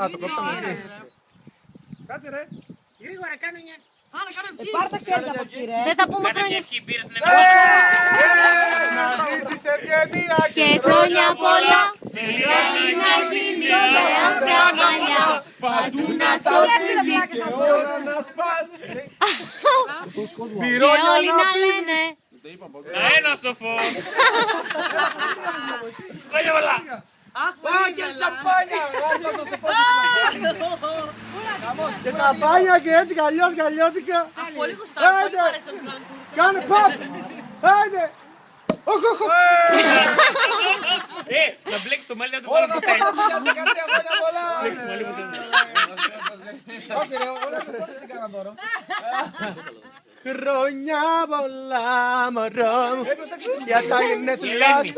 Α, το κόψαμε εκεί. Κάτσε ρε. Γρήγορα κάνω μια. Πάρ' τα χέρια από εκεί ρε. Δεν θα πούμε Κάνε μια χρόνια. ευχή μπύρας στην Να ζήσεις ευγενία Και χρόνια πολλά. Σε λίγα Να γίνεις ωραία στα μαλλιά. Παντού να το ζήσεις. Και Πυρώνια όλοι να να πίνεις. λένε. ένα σοφός. Χρόνια πολλά. Και σαμπάνια. Και σαμπάνια και έτσι γαλλιός γαλλιώτικα. Πολύ γουστάρω, πολύ Άντε. μου αρέσει να μου κάνουν τούρ. Κάνε παφ. Άντε. Οχ, οχ, οχ. Να μπλέξεις το μάλι να του Όλα βάλω τα ποτέ. χρόνια πολλά. Μπλέξεις το μάλι ποτέ. Όχι ρε, όλα τα πότε τι κάνα τώρα. Χρόνια πολλά μωρό μου για τα γενέθλιά σου.